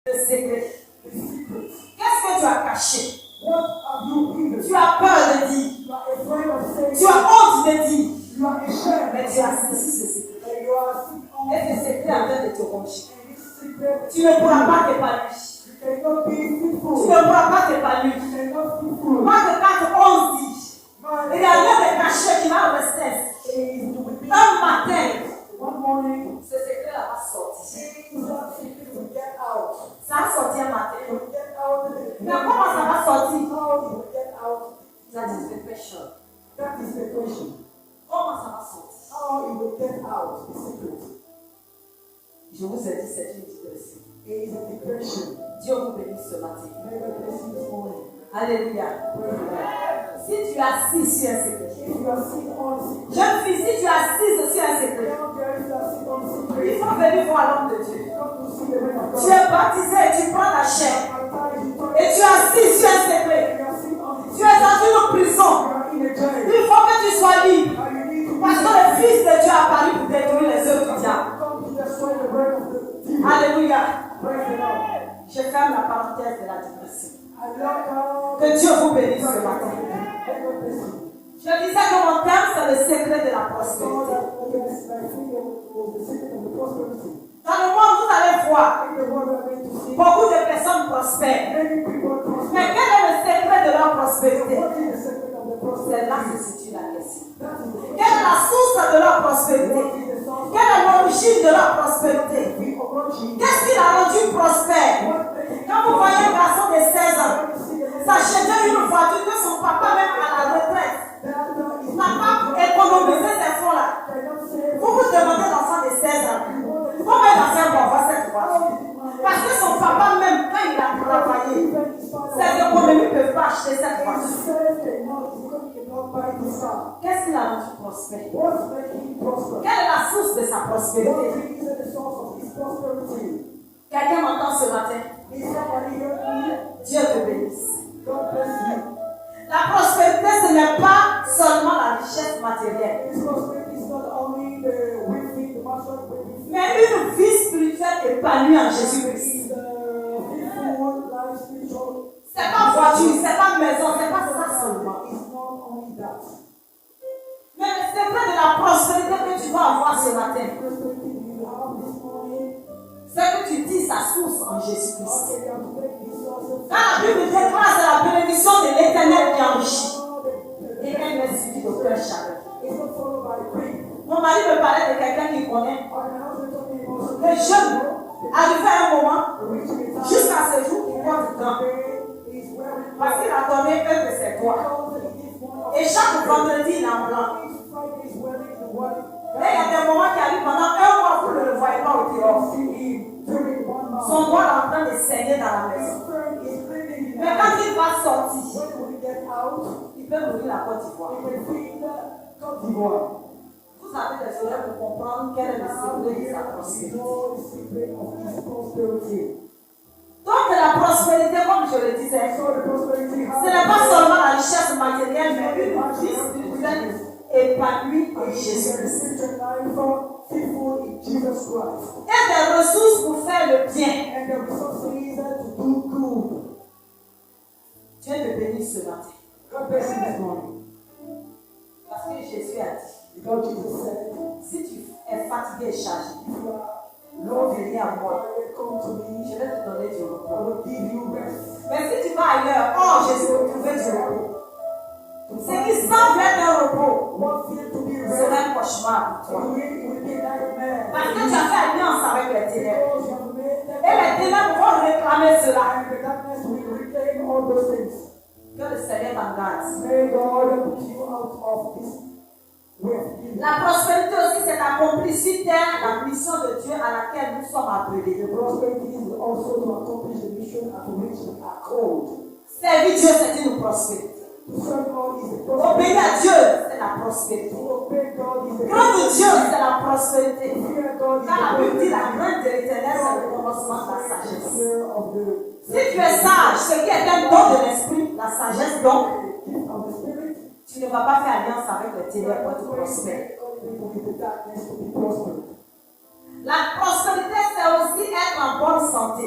Le secret. Qu'est-ce que tu as caché? What have you hidden? Tu as peur de dire. You are afraid of saying. Tu as honte de dire. You are ashamed. Mais tu as saisi ce secret. And you are sick on. Et ce secret est en train de te ronger. And this secret. Tu ne pourras pas t'épanouir. You cannot be fruitful. Tu ne pourras pas t'épanouir. You cannot be fruitful. Marc 4, 11 dit. Il y a rien de caché qui va rester. Un matin, one morning, ce secret-là va sortir. that secret will get out. Ça va sortir un matin. It will get out. Mais comment ça va sortir? How it will get out? That is the question. That is the question. Comment ça va sortir? How it will get out? The secret. Je vous ai dit, c'est une digression. It is a depression. Dieu vous bénisse ce matin. May God bless you this morning. Alléluia. Si tu es assis sur un secret. If you are sick on secret. Jeune fille, si tu es assise sur un secret, Young girl, if you are sick on secret. il faut venir voir l'homme de Dieu. Come to see the man of God. Tu es baptisé, tu prends la chair. Et tu es assis sur un secret. Tu es dans une prison. Il faut que tu sois libre. Parce que le Fils de Dieu a apparu pour détruire les œuvres du diable. Alléluia. Je ferme la parenthèse de la digression. Que Dieu vous bénisse ce matin. Je disais que mon thème, c'est le secret de la prospérité. Dans le monde, vous allez voir beaucoup de personnes prospèrent. Mais quel est le secret de leur prospérité? C'est là que se situe la question. Quelle est la source de leur prospérité? Quelle est l'origine de leur prospérité? Qu'est-ce qui l'a rendu prospère? Quand vous voyez un garçon de 16 ans s'acheter une voiture que son papa même à la retraite n'a pas économisé ces fonds-là. Vous vous demandez l'enfant de 16 ans comment il a fait pour avoir cette voiture? Parce que son papa même, quand il a travaillé, ses économies ne peuvent pas acheter cette voiture. Qu'est-ce qui l'a rendu prospère? Quelle est la source de sa prospérité? Quelqu'un m'entend ce matin? Dieu te bénisse. La prospérité, ce n'est pas seulement la richesse matérielle, mais une vie spirituelle épanouie en Jésus-Christ. C'est pas voiture, c'est pas maison, c'est pas ça seulement. Mais le secret de la prospérité que tu vas avoir ce matin, c'est que tu dis sa source en Jésus-Christ. Quand la Bible déclare, c'est la bénédiction de l'Éternel qui enrichit. Et elle n'est suivie d'aucun chagrin. Mon mari me parlait de quelqu'un qui connaît. Le jeune, arrivé à un moment, jusqu'à ce jour, il voit du temps. Parce qu'il a donné un de ses doigts. Et chaque vendredi, il en blanc. Et il y a des moments qui arrivent pendant un mois, vous ne le voyez pas au dehors. Son doigt est en train de saigner dans la maison. Mais quand il va sortir, il peut ouvrir la Côte d'Ivoire. Vous avez des oreilles pour comprendre quel est le secret de sa prospérité. Donc la prospérité, comme je le disais, ce n'est pas seulement la richesse matérielle, mais une vie spirituelle épanouie en Jésus-Christ. Et des ressources pour faire le bien. Dieu te bénisse ce matin. Parce que Jésus a dit, si tu es fatigué et chargé, l'eau vient à moi. Je vais te donner du repos. Mais si tu vas ailleurs, oh Jésus peut trouver du repos. Ce qui semble être un repos sera un cauchemar pour toi. Parce que tu as fait alliance avec les ténèbres. Et les ténèbres vont réclamer cela. Que le Seigneur t'engage. La prospérité aussi, c'est d'accomplir sur terre la mission de Dieu à laquelle nous sommes appelés. Servir Dieu, c'est une prospérité. Obéir à Dieu, c'est la prospérité. Craindre Dieu, c'est la prospérité. Quand la Bible dit la crainte de l'Éternel, c'est le commencement de la sagesse. Si tu es sage, ce qui est un don de l'esprit, la sagesse donc, tu ne vas pas faire alliance avec les ténèbres pour être prospère. La prospérité, c'est aussi être en bonne santé.